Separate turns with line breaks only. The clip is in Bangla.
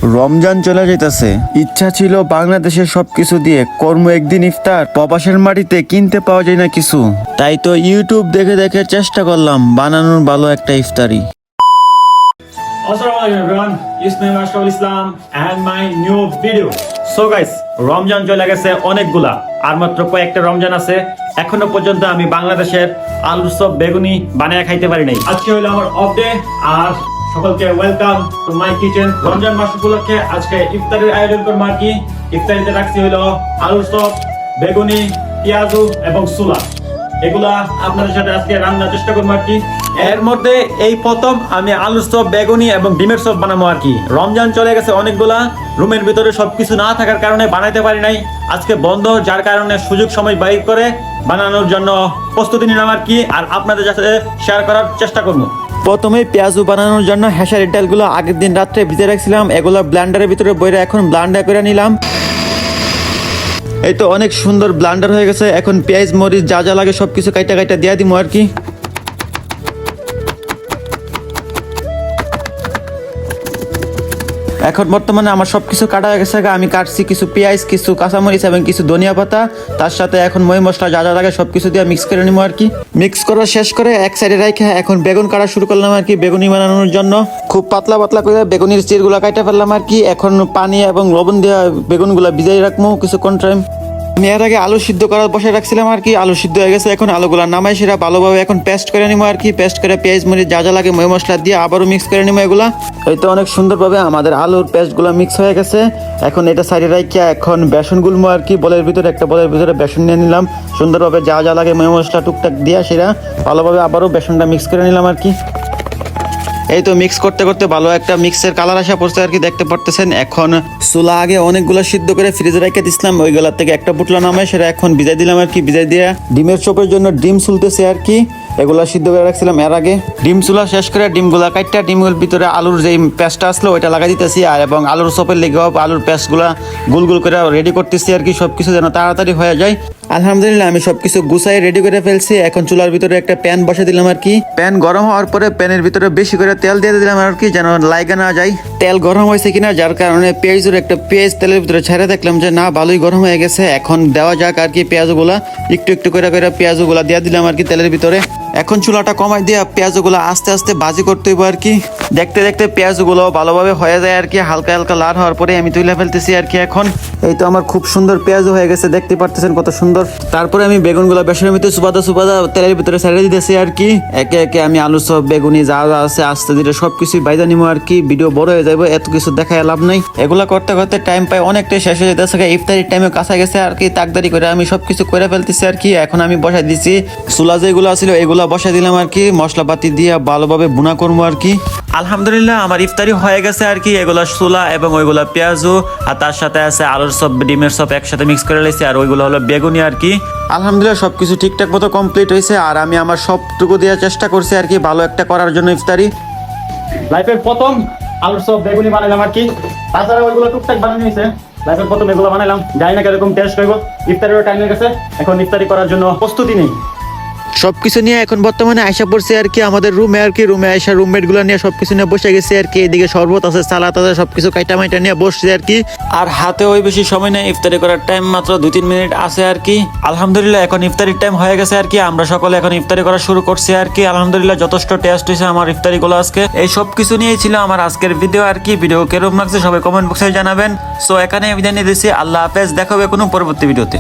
রমজান চলে যেতেছে, ইচ্ছা ছিল বাংলাদেশের সবকিছু দিয়ে কর্ম একদিন ইফতার, প্রবাসের মাটিতে কিনতে পাওয়া যায় না কিছু, তাই তো ইউটিউব দেখে দেখে চেষ্টা করলাম বানানোর ভালো একটা ইফতারি।
Assalamualaikum everyone, it's me Mashraful Islam and my new video. So guys, Ramzan চলে গেছে অনেকগুলা, আর মাত্র কয়েকটা রমজান আছে। এখনো পর্যন্ত আমি বাংলাদেশের আলুর চপ বেগুনি বানিয়ে খাইতে পারি নাই। আজকে হলো আমার অফ ডে, আর সকলকে welcome to my kitchen. Ramzan মাস উপলক্ষে আজকে ইফতারের আয়োজন করবো আর কি। ইফতারিতে রাখছি হলো আলুর চপ, বেগুনি, পেঁয়াজু এবং সুলা। এগুলা আপনাদের সাথে আজকে রান্নার চেষ্টা করবো আর কি। এর মধ্যে এই প্রথম আমি আলুর চপ, বেগুনি এবং ডিমের চপ বানাবো আর কি। রমজান চলে গেছে অনেকগুলা, রুমের ভিতরে সবকিছু না থাকার কারণে বানাইতে পারি নাই। আজকে বন্ধ, যার কারণে সুযোগ সময় বাইর করে বানানোর জন্য প্রস্তুতি নিলাম আর কি, আর আপনাদের সাথে শেয়ার করার চেষ্টা করবো।
প্রথমে পেঁয়াজু বানানোর জন্য হেঁসারির ডালগুলো আগের দিন রাত্রে ভিজে রাখছিলাম, এগুলো ব্লান্ডারের ভিতরে বইরে এখন ব্লান্ডার করে নিলাম। এই তো অনেক সুন্দর ব্লান্ডার হয়ে গেছে। এখন পেঁয়াজ মরিচ যা যা লাগে সবকিছু কাইটা কাইটা দিয়ে দিব আর কি। এখন বর্তমানে আমার সবকিছু কাটা হয়ে গেছে। আমি কাটছি কিছু পেঁয়াজ, কিছু কাঁচামরিচ এবং কিছু ধনিয়া পাতা। তার সাথে এখন মই মশলা যা যা লাগে সবকিছু দিয়ে মিক্স করে নিবো আর কি। মিক্স করা শেষ করে এক সাইডে রেখে এখন বেগুন কাটা শুরু করলাম আর কি, বেগুনি বানানোর জন্য। খুব পাতলা পাতলা করে বেগুনির চিরগুলা কাটা ফেললাম আর কি। এখন পানি এবং লবণ দিয়ে বেগুনগুলা ভিজাই রাখবো কিছুক্ষণ টাইম। আমি এর আগে আলু সিদ্ধ করার বসে রাখছিলাম আর কি, আলু সিদ্ধ হয়ে গেছে। এখন আলুগুলা নামাই সেটা ভালোভাবে এখন পেস্ট করে নিবো আর কি। পেস্ট করে পেঁয়াজ মরিচ যা যা লাগে মই মশলা দিয়ে আবারও মিক্স করে নিবো এগুলা। এই তো অনেক সুন্দরভাবে আমাদের আলুর পেস্টগুলো মিক্স হয়ে গেছে। এখন এটা সাইডে রাখিয়া এখন বেসন গুলবো আর কি। বলের ভিতরে একটা বলের ভিতরে বেসন নিয়ে নিলাম, সুন্দরভাবে যা যা লাগে মই মশলা টুকটাক দিয়া সেটা ভালোভাবে আবারও বেসনটা মিক্স করে নিলাম আর কি। এই তো মিক্স করতে করতে ভালো একটা মিক্সের কালার আসা পড়ছে আর কি, দেখতে পারতেছেন। এখন চুলা আগে অনেকগুলো সিদ্ধ করে ফ্রিজে রেখে দিছিলাম, ওইগুলার থেকে একটা পুটলা নামায় সেটা এখন ভিজাই দিলাম আর কি। ভিজাই দিয়ে ডিমের চপের জন্য ডিম চুলতেছে আর কি, এগুলা সিদ্ধ করে রাখছিলাম এর আগে। ডিম চুলা শেষ করে ডিমগুলা কাটটা ডিমের ভিতরে আলুর যে পেস্টটা আসলো ওইটা লাগাই দিতেছি, আর এবং আলুর চপের লেগে আলুর পেস্টগুলা গোল গোল করে রেডি করতেছি আর কি, সবকিছু যেন তাড়াতাড়ি হয়ে যায়। আলহামদুলিল্লাহ আমি সবকিছু গুছাই রেডি করে ফেলছি। এখন চুলার ভিতরে একটা প্যান বসে দিলাম আর কি। প্যান গরম হওয়ার পরে প্যানের ভিতরে বেশি করে তেল দিয়ে দিলাম আর কি, যেন লাইগা না যায়। তেল গরম হয়েছে কিনা, যার কারণে পেঁয়াজের একটা পেঁয়াজ তেলের ভিতরে ছেড়ে দেখলাম যে না ভালোই গরম হয়ে গেছে। এখন দেওয়া যাক আর কি পেঁয়াজগুলা, একটু একটু করে করে পেঁয়াজগুলা দিয়ে দিলাম আর কি তেলের ভিতরে। এখন চুলাটা কমাই দিয়ে পেঁয়াজগুলো আস্তে আস্তে ভাজি করতে হইব আর কি। দেখতে দেখতে পেঁয়াজগুলো ভালোভাবে হয়ে যায় আর কি, হালকা হালকা লাল হওয়ার পরে আমি তুলে ফেলতেছি আর কি। এখন এই তো আমার খুব সুন্দর পেঁয়াজ হয়ে গেছে, দেখতে পারতেছেন কত সুন্দর। তারপরে আমি বেগুনগুলো বেসনের ভিতরে সুপাদা সুপাদা তেলের ভিতরে ছেড়ে দিতেছি আর কি। একে একে আমি আলু সব বেগুনি যা যা আছে আস্তে ধীরে সবকিছুই বাইজা নিবো আর কি। ভিডিও বড় হয়ে যাবে, এত কিছু দেখায় লাভ নাই। এগুলা করতে করতে টাইম পাই অনেকটাই শেষ হয়ে যেতেছে, ইফতারির টাইমে কাছা গেছে আর কি। তাকদারি করে আমি সবকিছু করে ফেলতেছি আর কি। এখন আমি বসাই দিছি চুলা যেগুলো ছিল এগুলা বসাই দিলাম আর কি, মশলাপাতি দিয়ে ভালোভাবে বুনা করবো আর কি। আলহামদুলিল্লাহ আমার ইফতারি হয়ে গেছে আর কি। এগুলা চুলা এবং ওইগুলা পেঁয়াজু, আর তার সাথে আছে আলুর চপ, ডিমের চপ একসাথে মিক্স করে লেছি, আর ওইগুলো হলো বেগুনি আর কি। আলহামদুলিল্লাহ সবকিছু ঠিকঠাক মতো কমপ্লিট হয়েছে, আর আমি আমার সবটুকু দেওয়ার চেষ্টা করছি আর কি ভালো একটা করার জন্য ইফতারি।
লাইফের প্রথম আলুর চপ বেগুনি বানাইলাম আর কি। তাছাড়া ওইগুলো টুকটাক বানিয়ে নিয়েছে, লাইফের প্রথম এগুলো বানাইলাম। জানি না কিরকম টেস্ট হইব। ইফতারিরও টাইম হয়ে গেছে, এখন ইফতারি করার জন্য প্রস্তুতি নেই।
সবকিছু নিয়ে এখন বর্তমানে আয়সা পড়ছে আর কি আমাদের রুমে আর কি। রুমে আয়সা রুমমেট গুলো নিয়ে সবকিছু নিয়ে বসে গেছে আর কি। এদিকে শরবত আছে, সালাদ আছে, সবকিছু কাইটা মাইটা নিয়ে বসছে আর কি। আর হাতে ওই বেশি সময় নেই, ইফতারি করার টাইম মাত্র 2-3 মিনিট আছে আর কি। আলহামদুলিল্লাহ এখন ইফতারির টাইম হয়ে গেছে আর কি। আমরা সকলে এখন ইফতারি করা শুরু করছি আর কি। আলহামদুলিল্লাহ যথেষ্ট টেস্ট হয়েছে আমার ইফতারি গুলো আজকে। এই সব কিছু নিয়েই ছিল আমার আজকের ভিডিও আর কি। ভিডিও কেরকম লাগছে সবাই কমেন্ট বক্সে জানাবেন। সো এখানে বিদায় নিয়ে দিচ্ছি, আল্লাহ হাফেজ, দেখা হবে কোনো পরবর্তী ভিডিওতে।